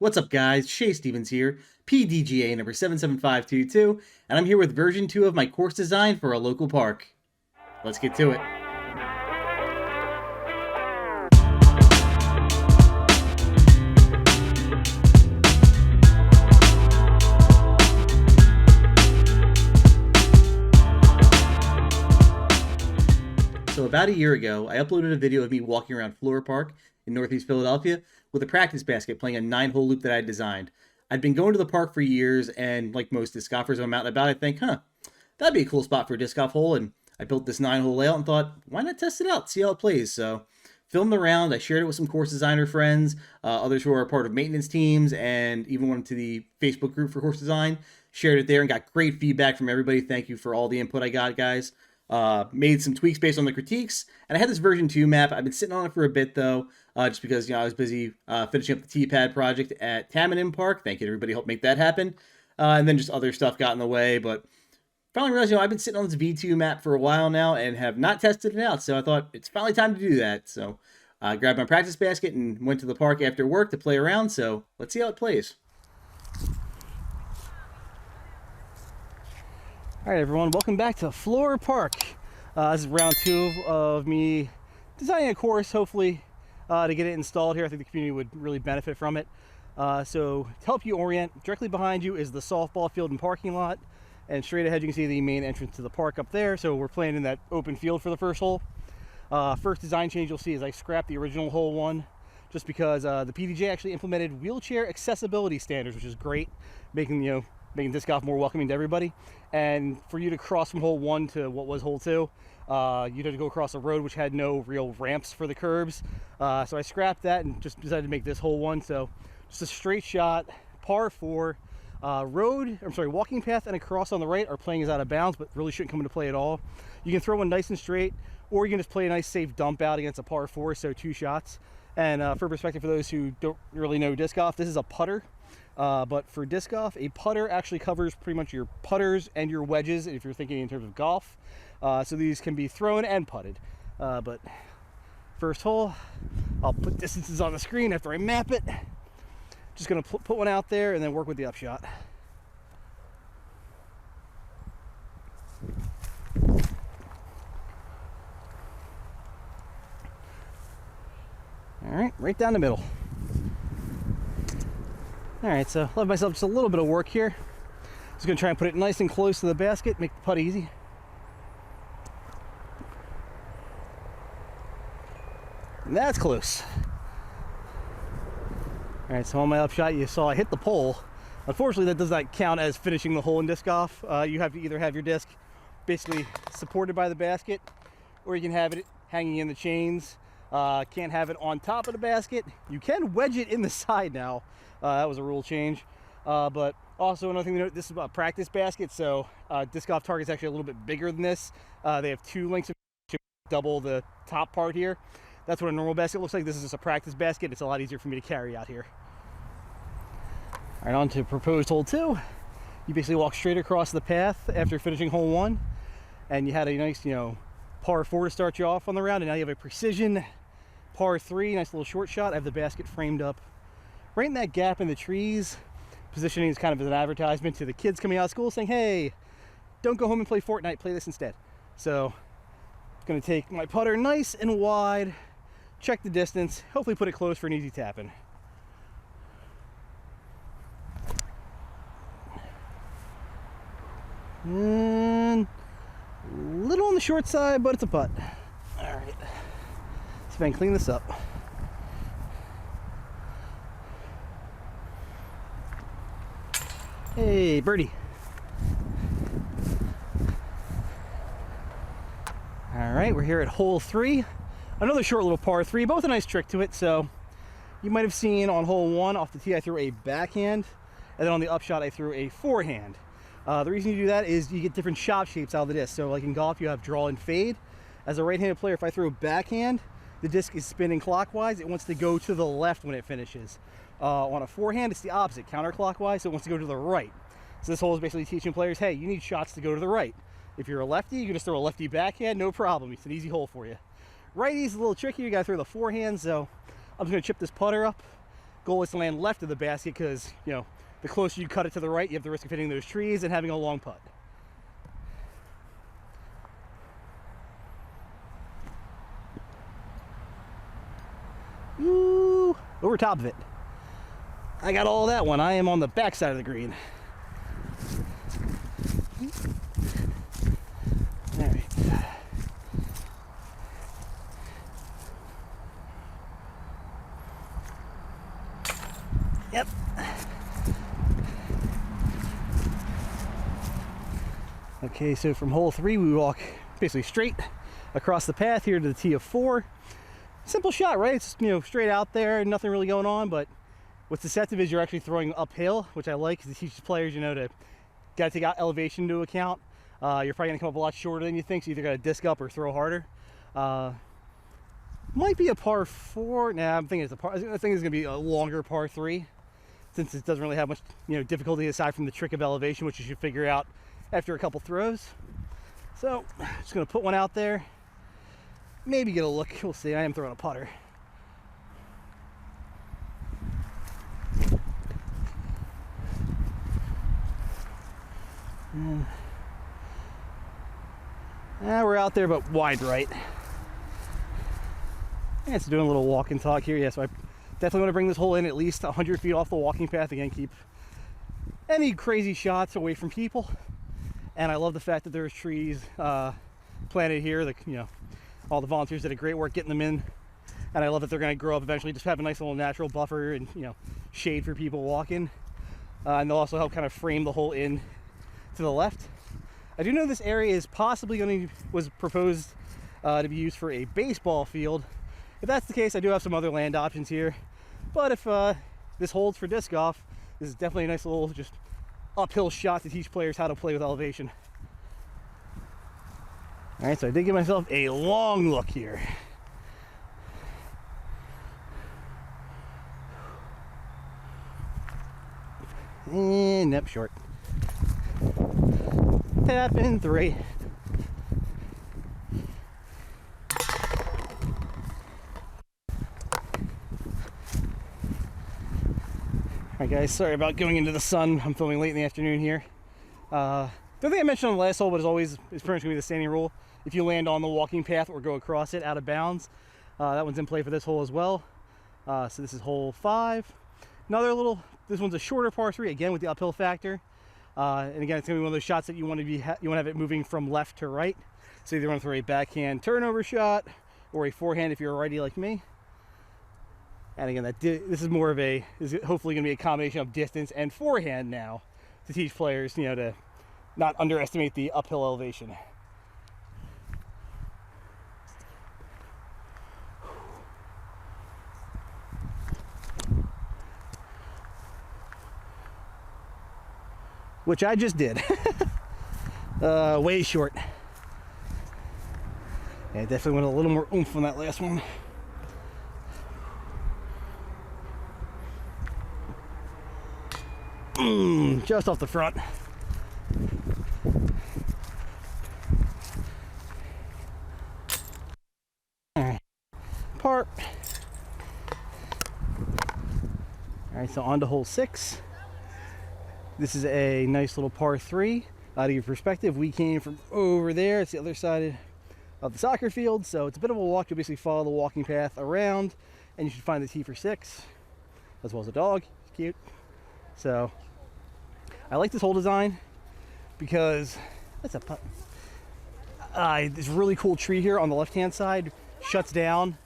What's up, guys? Shay Stevens here, PDGA number 77522, and I'm here with version 2 of my course design for a local park. Let's get to it. So about a year ago, I uploaded a video of me walking around Flora Park in Northeast Philadelphia with a practice basket playing a 9-hole loop that I designed. I'd been going to the park for years, and like most disc golfers when I'm out and about, I think, that'd be a cool spot for a disc golf hole. And I built this 9-hole layout and thought, why not test it out, see how it plays? So filmed the round. I shared it with some course designer friends, others who are part of maintenance teams, and even went to the Facebook group for course design. Shared it there and got great feedback from everybody. Thank you for all the input I got, guys. Made some tweaks based on the critiques, and I had this version 2 map. I've been sitting on it for a bit though, just because I was busy finishing up the T-Pad project at Tamanin Park. Thank you to everybody who helped make that happen, and then just other stuff got in the way. But finally realized, I've been sitting on this V2 map for a while now and have not tested it out. So I thought it's finally time to do that. So I grabbed my practice basket and went to the park after work to play around. So let's see how it plays. All right, everyone, welcome back to Flora Park. This is round 2 of me designing a course, hopefully, to get it installed here. I think the community would really benefit from it. So to help you orient, directly behind you is the softball field and parking lot, and straight ahead you can see the main entrance to the park up there. So we're playing in that open field for the first hole. First design change you'll see is I scrapped the original hole 1 just because the PDJ actually implemented wheelchair accessibility standards, which is great, making disc golf more welcoming to everybody. And for you to cross from hole 1 to what was hole 2, you'd have to go across a road which had no real ramps for the curbs. So I scrapped that and just decided to make this hole 1. So just a straight shot, par 4. Walking path and a cross on the right are playing as out of bounds, but really shouldn't come into play at all. You can throw one nice and straight, or you can just play a nice safe dump out against a par 4, so 2 shots. And for perspective, for those who don't really know disc golf, this is a putter. But for disc golf, a putter actually covers pretty much your putters and your wedges if you're thinking in terms of golf. So these can be thrown and putted. But first hole, I'll put distances on the screen after I map it. Just going to put one out there and then work with the upshot. All right, right down the middle. All right, so left myself just a little bit of work here. Just gonna try and put it nice and close to the basket, make the putt easy. And that's close. All right, so on my upshot, you saw I hit the pole. Unfortunately, that does not count as finishing the hole in disc golf. You have to either have your disc basically supported by the basket, or you can have it hanging in the chains. Can't have it on top of the basket. You can wedge it in the side now. That was a rule change. But also another thing to note, this is a practice basket, so disc golf target's actually a little bit bigger than this. They have 2 lengths of double the top part here. That's what a normal basket looks like. This is just a practice basket. It's a lot easier for me to carry out here. All right, on to proposed hole 2. You basically walk straight across the path after finishing hole 1, and you had a nice, par 4 to start you off on the round, and now you have a precision par 3, nice little short shot. I have the basket framed up right in that gap in the trees. Positioning is kind of as an advertisement to the kids coming out of school saying, hey, don't go home and play Fortnite, play this instead. So I'm going to take my putter nice and wide, check the distance, hopefully put it close for an easy tap in. And a little on the short side, but it's a putt. All right, let's see if I can clean this up. Hey, birdie. All right, we're here at hole 3. Another short little par 3, both a nice trick to it. So you might have seen on hole 1 off the tee, I threw a backhand, and then on the upshot, I threw a forehand. The reason you do that is you get different shot shapes out of the disc. So like in golf, you have draw and fade. As a right-handed player, if I throw a backhand, the disc is spinning clockwise. It wants to go to the left when it finishes. On a forehand, it's the opposite, counterclockwise, so it wants to go to the right. So this hole is basically teaching players, hey, you need shots to go to the right. If you're a lefty, you can just throw a lefty backhand, no problem. It's an easy hole for you. Righty's a little tricky. You gotta throw the forehand, so I'm just gonna chip this putter up goal is to land left of the basket because, you know, the closer you cut it to the right, you have the risk of hitting those trees and having a long putt. Ooh, over top of it. I got all that one. I am on the back side of the green. All right. Yep. Okay, so from hole 3, we walk basically straight across the path here to the tee of 4. Simple shot, right? It's, you know, straight out there, nothing really going on, but what's deceptive is you're actually throwing uphill, which I like because it teaches players, you know, to got to take out elevation into account. You're probably gonna come up a lot shorter than you think, so you either gotta disc up or throw harder. Might be a par 4. Nah, I'm thinking it's a par. I think it's gonna be a longer par 3, since it doesn't really have much, you know, difficulty aside from the trick of elevation, which you should figure out after a couple throws. So, just gonna put one out there. Maybe get a look. We'll see. I am throwing a putter. We're out there, but wide right. And it's doing a little walk and talk here. Yeah, so I definitely want to bring this hole in at least 100 feet off the walking path. Again, keep any crazy shots away from people. And I love the fact that there's trees planted here. Like, you know, all the volunteers did a great work getting them in. And I love that they're going to grow up eventually, just have a nice little natural buffer and, you know, shade for people walking. And they'll also help kind of frame the hole in to the left. I do know this area is possibly was proposed to be used for a baseball field. If that's the case, I do have some other land options here. But if this holds for disc golf, this is definitely a nice little just uphill shot to teach players how to play with elevation. All right, so I did give myself a long look here. And nope, short. Tap in 3. Alright guys, sorry about going into the sun. I'm filming late in the afternoon here. The thing I mentioned on the last hole, but is pretty much going to be the standing rule. If you land on the walking path or go across it out of bounds, that one's in play for this hole as well. So this is hole 5. This one's a shorter par 3, again with the uphill factor. And again, it's going to be one of those shots that you want to have it moving from left to right. So either want to throw a backhand turnover shot or a forehand if you're a righty like me. And again, this is hopefully going to be a combination of distance and forehand now to teach players, you know, to not underestimate the uphill elevation. Which I just did. Way short. Yeah, definitely went a little more oomph on that last one. Just off the front. Alright. Par. Alright, so on to hole 6. This is a nice little par 3. Out of your perspective, we came from over there. It's the other side of the soccer field, so it's a bit of a walk. You'll basically follow the walking path around, and you should find the tee for 6, as well as a dog. It's cute. So I like this hole design because that's a putt. This really cool tree here on the left-hand side shuts down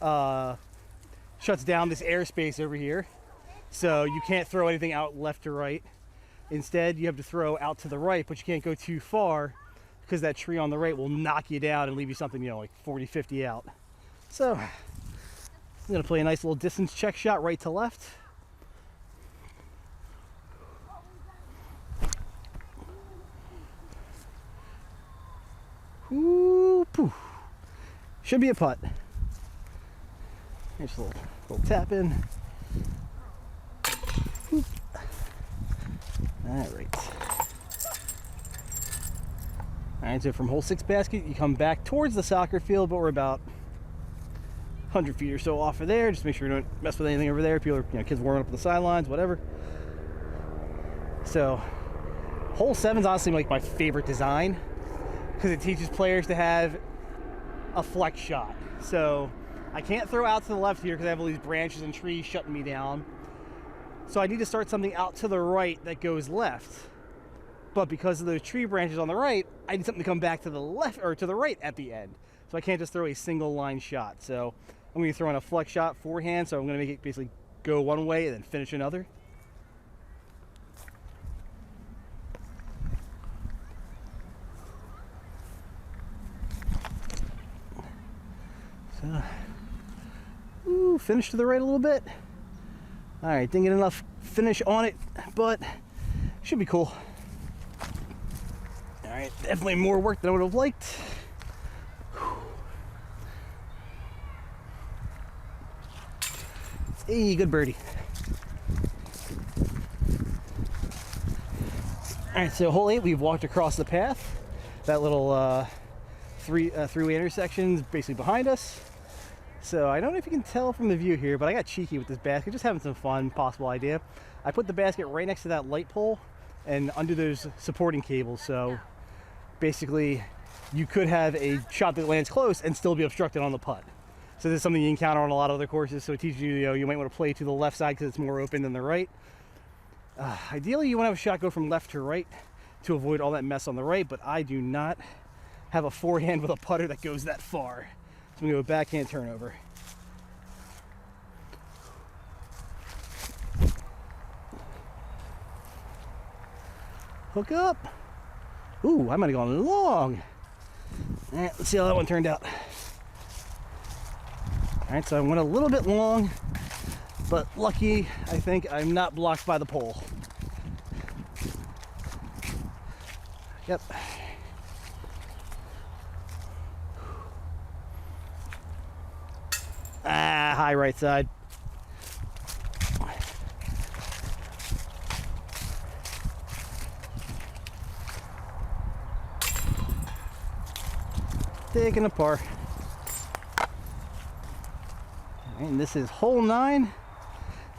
this airspace over here, so you can't throw anything out left or right. Instead, you have to throw out to the right, but you can't go too far because that tree on the right will knock you down and leave you something, you know, like 40, 50 out. So I'm gonna play a nice little distance check shot right to left. Ooh, poof. Should be a putt. Here's a little tap in. Oop. All right. All right, so from hole 6 basket, you come back towards the soccer field, but we're about 100 feet or so off of there. Just make sure you don't mess with anything over there. People are, kids warming up at the sidelines, whatever. So, hole 7 is honestly like my favorite design because it teaches players to have a flex shot. So, I can't throw out to the left here because I have all these branches and trees shutting me down. So I need to start something out to the right that goes left. But because of those tree branches on the right, I need something to come back to the left or to the right at the end. So I can't just throw a single line shot. So I'm going to throw in a flex shot forehand. So I'm going to make it basically go one way and then finish another. So, finish to the right a little bit. All right, didn't get enough finish on it, but should be cool. All right, definitely more work than I would have liked. Hey, good birdie. All right, so hole 8, we've walked across the path. That little three-way intersection is basically behind us. So I don't know if you can tell from the view here, but I got cheeky with this basket, just having some fun, possible idea. I put the basket right next to that light pole and under those supporting cables. So basically you could have a shot that lands close and still be obstructed on the putt. So this is something you encounter on a lot of other courses. So it teaches you, you might want to play to the left side because it's more open than the right. Ideally you want to have a shot go from left to right to avoid all that mess on the right, but I do not have a forehand with a putter that goes that far. So I'm going to go backhand turnover. Hook up. Ooh, I might have gone long. All right, let's see how that one turned out. All right, so I went a little bit long, but lucky, I think I'm not blocked by the pole. Yep. High right side. Taking a par. And this is hole 9.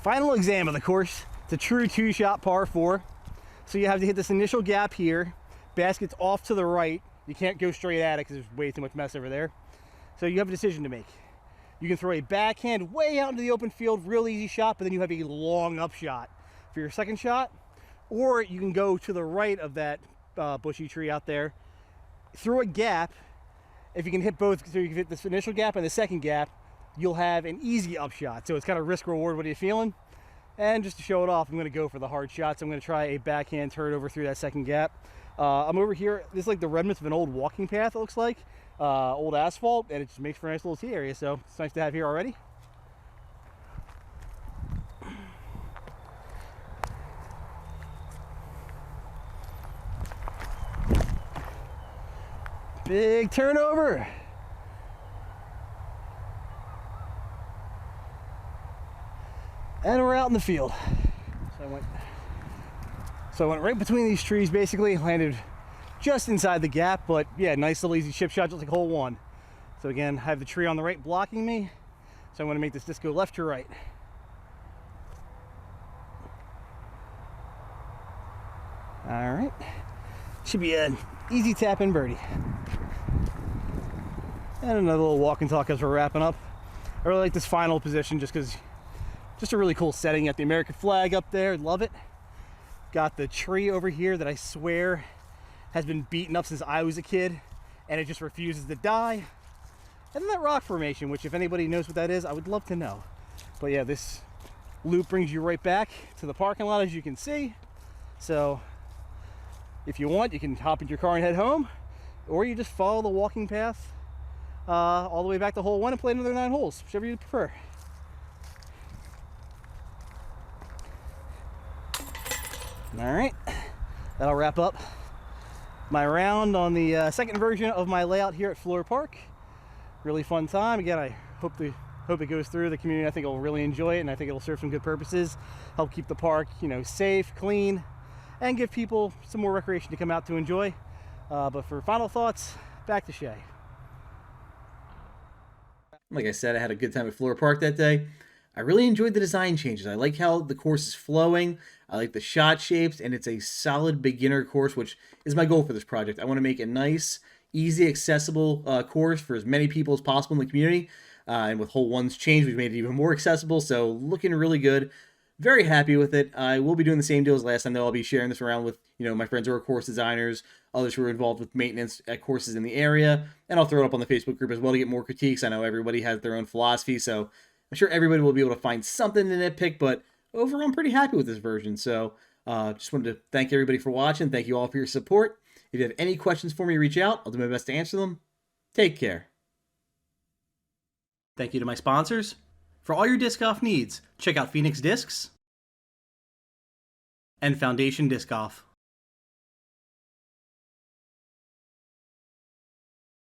Final exam of the course. It's a true 2-shot par 4. So you have to hit this initial gap here. Basket's off to the right. You can't go straight at it because there's way too much mess over there. So you have a decision to make. You can throw a backhand way out into the open field, real easy shot, but then you have a long up shot for your second shot. Or you can go to the right of that bushy tree out there, through a gap. If you can hit both, so you can hit this initial gap and the second gap, you'll have an easy up shot. So it's kind of risk reward. What are you feeling? And just to show it off, I'm going to go for the hard shots. I'm going to try a backhand turn over through that second gap. I'm over here. This is like the remnants of an old walking path, it looks like. Old asphalt, and it just makes for a nice little tee area. So it's nice to have here already. Big turnover. And we're out in the field. So I went right between these trees, basically landed just inside the gap, but yeah, nice little easy chip shot, just like hole 1. So again, I have the tree on the right blocking me, so I'm going to make this disc go left to right. All right, should be an easy tap in birdie. And another little walk and talk as we're wrapping up. I really like this final position just because just a really cool setting. Got the American flag up there, love it. Got the tree over here that I swear has been beaten up since I was a kid, and it just refuses to die. And then that rock formation, which if anybody knows what that is, I would love to know. But yeah, this loop brings you right back to the parking lot, as you can see. So if you want, you can hop in your car and head home, or you just follow the walking path all the way back to hole 1 and play another 9 holes, whichever you prefer. All right, that'll wrap up my round on the second version of my layout here at Fleur Park. Really fun time. Again, I hope it goes through. The community, I think, will really enjoy it, and I think it'll serve some good purposes. Help keep the park, safe, clean, and give people some more recreation to come out to enjoy. But for final thoughts, back to Shay. Like I said, I had a good time at Flora Park that day. I really enjoyed the design changes. I like how the course is flowing. I like the shot shapes, and it's a solid beginner course, which is my goal for this project. I want to make a nice, easy, accessible course for as many people as possible in the community. And with Hole 1's change, we've made it even more accessible, so looking really good. Very happy with it. I will be doing the same deal as last time, though. I'll be sharing this around with my friends who are course designers, others who are involved with maintenance at courses in the area, and I'll throw it up on the Facebook group as well to get more critiques. I know everybody has their own philosophy, so I'm sure everybody will be able to find something to nitpick, but overall, I'm pretty happy with this version. So just wanted to thank everybody for watching. Thank you all for your support. If you have any questions for me, reach out. I'll do my best to answer them. Take care. Thank you to my sponsors. For all your disc golf needs, check out Phoenix Discs and Foundation Disc Golf.